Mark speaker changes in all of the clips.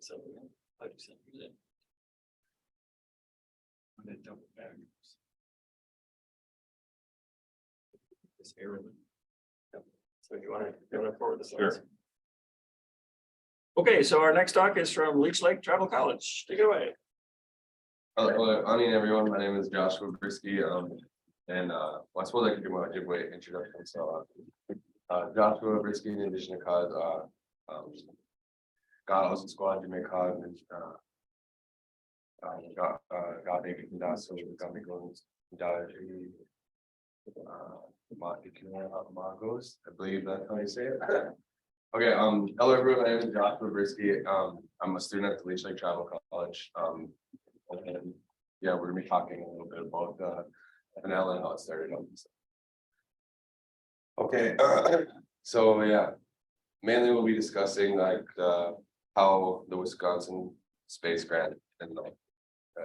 Speaker 1: something. I do something then. I'm gonna double back. This area. Yep. So you want to forward the slides?
Speaker 2: Sure.
Speaker 1: Okay, so our next talk is from Leech Lake Tribal College. Take it away.
Speaker 2: Hello, I mean, everyone, my name is Joshua Brisky, and well, I suppose I could do my giveaway introduction, so Joshua Brisky, in addition to COD, got squad to make COD, and got maybe can die, so we got me going die Magos, I believe that's how you say it. Okay, hello everyone, my name is Joshua Brisky, I'm a student at the Leech Lake Tribal College, and yeah, we're gonna be talking a little bit about FNL and how it started up. Okay, so yeah, mainly we'll be discussing like how the Wisconsin Space Grant and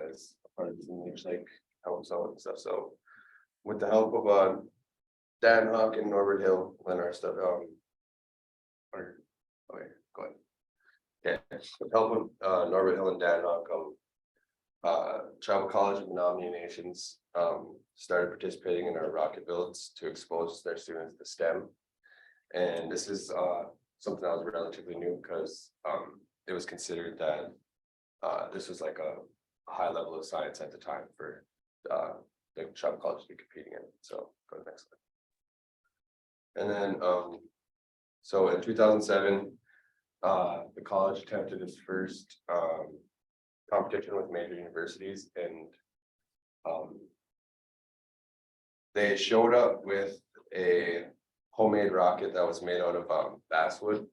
Speaker 2: as a part of the Leech Lake helps out and stuff. So with the help of Dan Hawk and Norbert Hill and our stuff, okay, go ahead. Okay, with help of Norbert Hill and Dan Hawk, Tribal College of Menominee Nations started participating in our rocket builds to expose their students to STEM. And this is something that was relatively new because it was considered that this was like a high level of science at the time for the Tribal College to be competing in. So go to the next slide. And then so in 2007, the college attempted its first competition with major universities, and they showed up with a homemade rocket that was made out of basswood,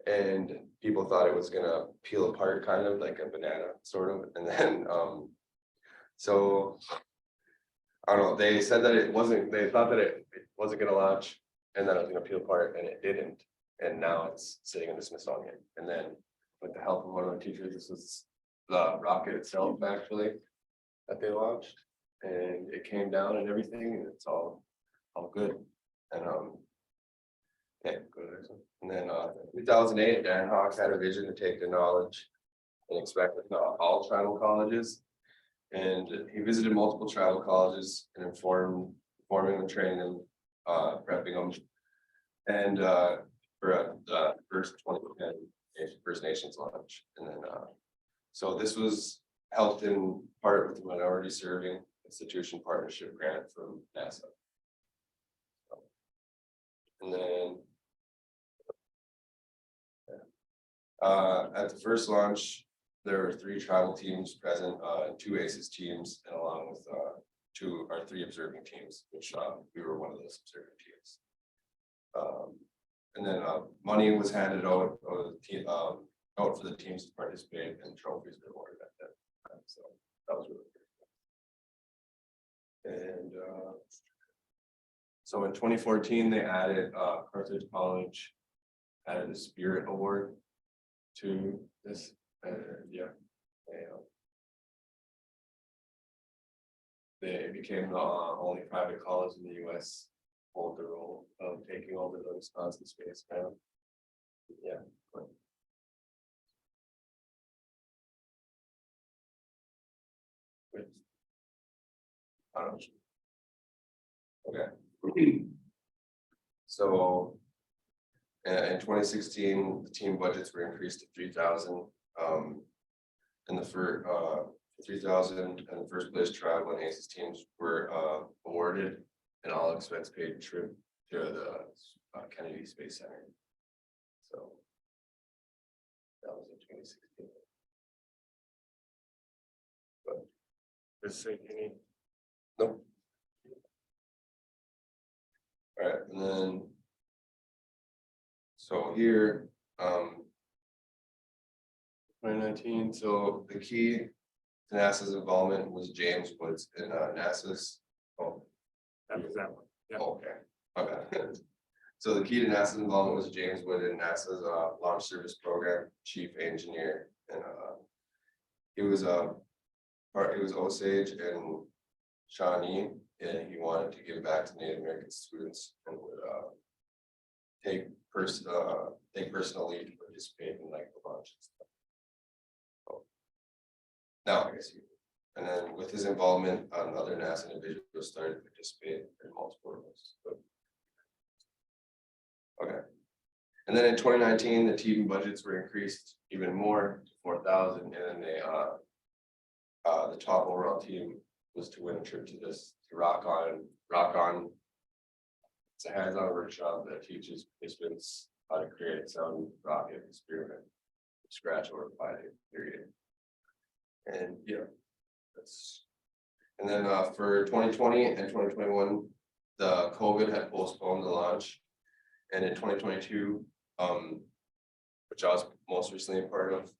Speaker 2: and people thought it was gonna peel apart kind of like a banana sort of, and then so I don't know, they said that it wasn't, they thought that it wasn't gonna launch and then it was gonna peel apart, and it didn't, and now it's sitting in the Smithsonian. And then with the help of one of the teachers, this was the rocket itself actually that they launched, and it came down and everything, and it's all good. And okay, go to the next one. And then 2008, Dan Hawks had a vision to take the knowledge and expect it to all tribal colleges, and he visited multiple tribal colleges and informing them, training them, prepping them, and for the first 2010 First Nations launch. And then so this was helped in part with the Minority Serving Institution Partnership Grant from NASA. And then at the first launch, there were 3 tribal teams present, 2 ACES teams, and along with 3 observing teams, which we were one of those observing teams. And then money was handed out out for the teams to participate, and trophies were awarded at that time. So that was really good. And so in 2014, they added Carthage College added a Spirit Award to this. Yeah, they became the only private college in the U.S. hold the role of taking over the Wisconsin Space Grant. Yeah. I don't know. Okay. So in 2016, the team budgets were increased to 3,000. And the first 3,000 and the first place tribal and ACES teams were awarded an all expense paid trip to the Kennedy Space Center. So that was in 2016. But just say any. Nope. All right, and then so here 2019, so the key to NASA's involvement was James Woods in NASA's
Speaker 1: That was that one. Yeah.
Speaker 2: Okay. Okay. So the key to NASA's involvement was James Wood in NASA's launch service program chief engineer, and he was Osage and Shawnee, and he wanted to give back to Native American students and would take personal leave to participate in like the launch and stuff. Now, I guess you. And then with his involvement on other NASA individuals started to participate in multiple roles. Okay. And then in 2019, the TV budgets were increased even more to 4,000, and then they the top overall team was to win a trip to rock on. It's a hands-on workshop that teaches participants how to create its own rocket experiment from scratch over a 5-day period. And yeah, that's. And then for 2020 and 2021, the COVID had postponed the launch, and in 2022, which I was most recently a part of,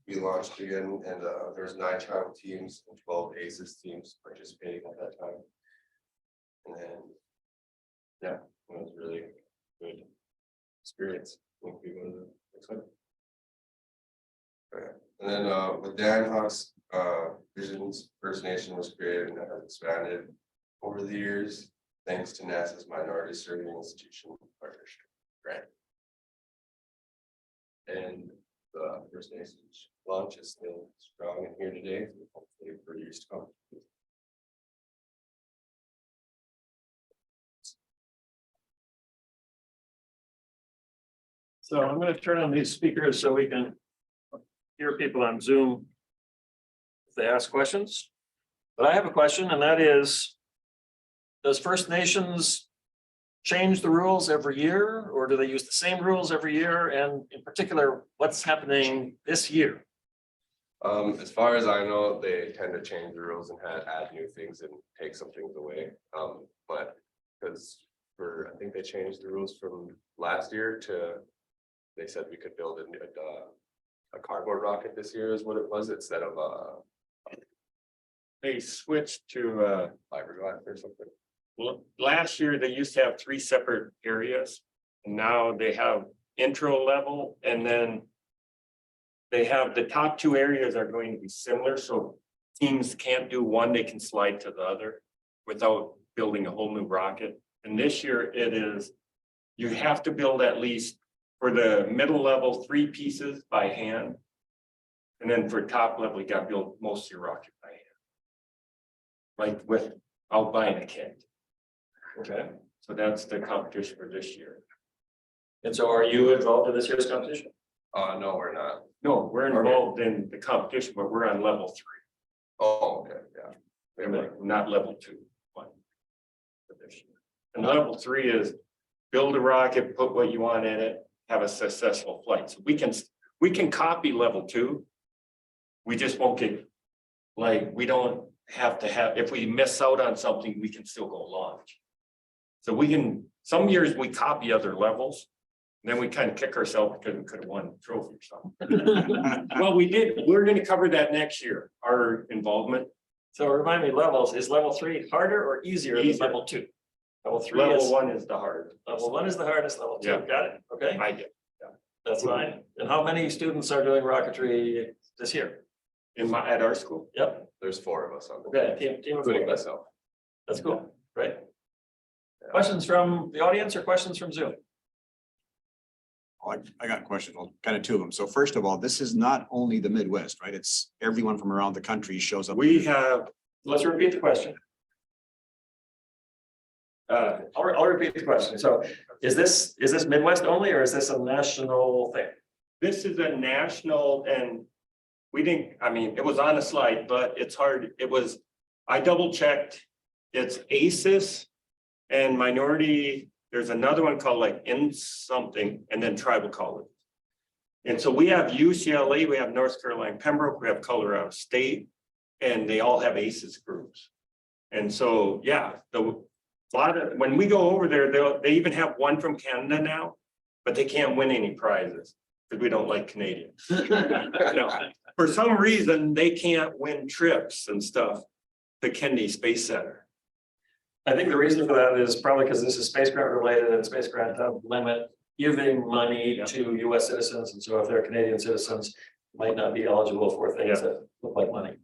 Speaker 2: we launched again, and there's 9 travel teams and 12 ACES teams participating at that time. And then, yeah, it was really good experience. I think we go to the next one. Okay. And then with Dan Hawk's Visions, First Nation was created and has expanded over the years, thanks to NASA's Minority Serving Institution Partnership grant. And the First Nations launch is still strong and here today, hopefully for years to come.
Speaker 1: So I'm going to turn on these speakers so we can hear people on Zoom if they ask questions. But I have a question, and that is, does First Nations change the rules every year, or do they use the same rules every year? And in particular, what's happening this year?
Speaker 2: As far as I know, they tend to change the rules and add new things and take some things away. But because I think they changed the rules from last year to, they said we could build a cardboard rocket this year is what it was, instead of
Speaker 3: They switched to
Speaker 2: fiberglass or something.
Speaker 3: well, last year they used to have 3 separate areas. And now they have intro level, and then they have the top 2 areas are going to be similar, so teams can't do one, they can slide to the other without building a whole new rocket. And this year it is, you have to build at least for the middle level 3 pieces by hand. And then for top level, you got to build most of your rocket by hand. Like without buying a kit.
Speaker 1: Okay.
Speaker 3: So that's the competition for this year.
Speaker 1: And so are you involved in this year's competition?
Speaker 2: No, we're not.
Speaker 3: No, we're involved in the competition, but we're on level 3.
Speaker 2: Oh, okay, yeah.
Speaker 3: We're not level 2. One. For this year. And level 3 is build a rocket, put what you want in it, have a successful flight. So we can copy level 2. We just won't get, like, we don't have to have, if we miss out on something, we can still go launch. So we can, some years we copy other levels, and then we kind of kick ourselves because we could have won a trophy or something. Well, we did, we're going to cover that next year, our involvement.
Speaker 1: So remind me, levels, is level 3 harder or easier than
Speaker 3: Easier.
Speaker 1: level 2? Level 3
Speaker 3: Level
Speaker 1: is,
Speaker 3: 1 is the hard.
Speaker 1: level 1 is the hardest, level 2,
Speaker 3: Yeah.
Speaker 1: got it, okay,
Speaker 3: I get
Speaker 1: that's fine. And how many students are doing rocketry this year?
Speaker 3: at our school.
Speaker 1: Yep,
Speaker 2: There's 4 of us on the
Speaker 1: okay, team of 4.
Speaker 2: including myself.
Speaker 1: That's cool, right? Questions from the audience or questions from Zoom?
Speaker 4: Oh, I got a question, well, kind of 2 of them. So first of all, this is not only the Midwest, right? It's everyone from around the country shows up.
Speaker 3: We have,
Speaker 1: Let's repeat the question. I'll repeat the question. So is this Midwest only, or is this a national thing?
Speaker 3: this is a national, and we didn't, I mean, it was on a slide, but it's hard. It was, I double checked. It's ACES and minority. There's another one called like in something, and then tribal college. And so we have UCLA, we have North Carolina, Pembroke, we have Colorado State, and they all have ACES groups. And so, yeah, when we go over there, they even have one from Canada now, but they can't win any prizes because we don't like Canadians. No, for some reason, they can't win trips and stuff to Kennedy Space Center.
Speaker 1: I think the reason for that is probably because this is space grant related, and space grant don't limit giving money to US citizens. And so if they're Canadian citizens, might not be eligible for things that look like money.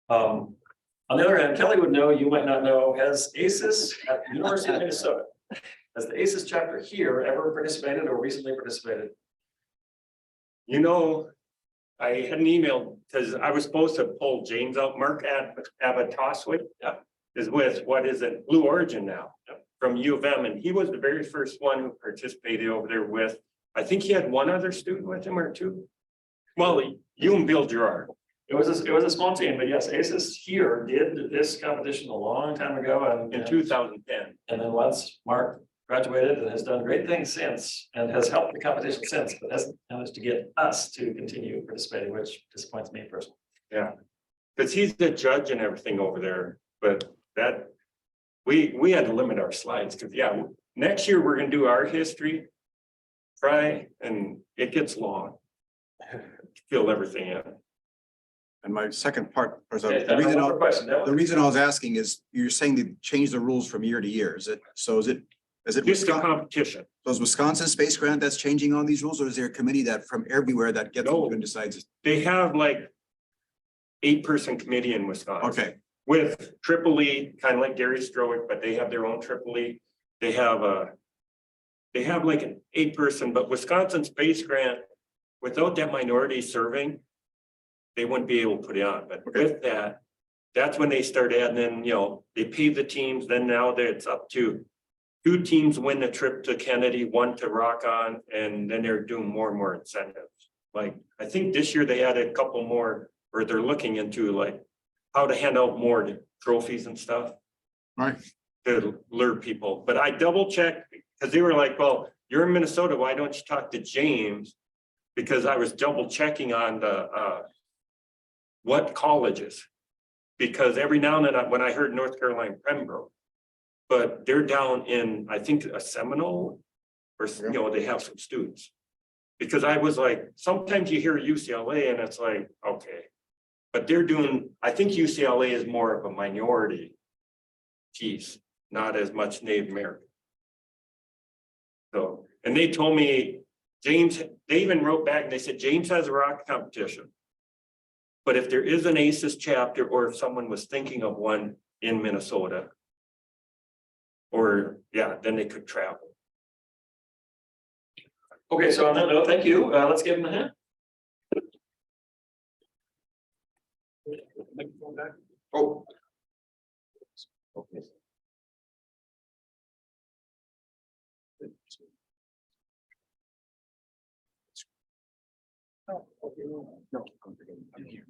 Speaker 1: On the other hand, Kelly would know, you might not know, has ACES at the University of Minnesota, has the ACES chapter here ever participated or recently participated?
Speaker 3: You know, I had an email, because I was supposed to pull James out, Mark Abatoswick. Is with, what is it, Blue Origin now, from U of M, and he was the very first one who participated over there with, I think he had one other student with him or two. Well, you and Bill Gerard.
Speaker 1: It was a small team, but yes, ACES here did this competition a long time ago
Speaker 3: In 2010.
Speaker 1: And then once Mark graduated and has done great things since and has helped the competition since, but hasn't managed to get us to continue participating, which disappoints me personally.
Speaker 3: Yeah, because he's the judge and everything over there, but that, we had to limit our slides, because yeah, next year we're gonna do our history. Try, and it gets long. Fill everything in.
Speaker 4: And my second part, or
Speaker 1: Okay,
Speaker 4: the reason,
Speaker 1: one more question. That
Speaker 4: the
Speaker 1: was-
Speaker 4: reason I was asking is, you're saying they change the rules from year to year, is it
Speaker 3: Just a
Speaker 4: Wisconsin?
Speaker 3: competition.
Speaker 4: So is Wisconsin Space Grant that's changing all these rules, or is there a committee that from everywhere that gets
Speaker 3: No.
Speaker 4: and decides?
Speaker 3: They have like 8-person committee in Wisconsin.
Speaker 4: Okay,
Speaker 3: With Triple E, kind of like Gary Stroick, but they have their own Triple E. They have like an 8-person, but Wisconsin Space Grant, without that minority serving, they wouldn't be able to put it on, but
Speaker 4: Okay.
Speaker 3: with that, that's when they start adding, then, they pay the teams, then now that it's up to 2 teams win the trip to Kennedy, 1 to Rock On, and then they're doing more and more incentives. Like, I think this year they added a couple more, or they're looking into like how to hand out more trophies and stuff.
Speaker 4: Right.
Speaker 3: To lure people, but I double checked, because they were like, well, you're in Minnesota, why don't you talk to James? Because I was double checking on the, what colleges? Because every now and then, when I heard North Carolina Pembroke, but they're down in, I think, a Seminole, or, they have some students. Because I was like, sometimes you hear UCLA and it's like, okay. But they're doing, I think UCLA is more of a minority piece, not as much Native American. So, and they told me, James, they even wrote back and they said, James has a rock competition. But if there is an ACES chapter, or if someone was thinking of one in Minnesota, or yeah, then they could travel.
Speaker 1: Okay, so on that note, thank you. Let's give him a hand.
Speaker 2: Oh.
Speaker 1: Okay.
Speaker 4: no. I'm here.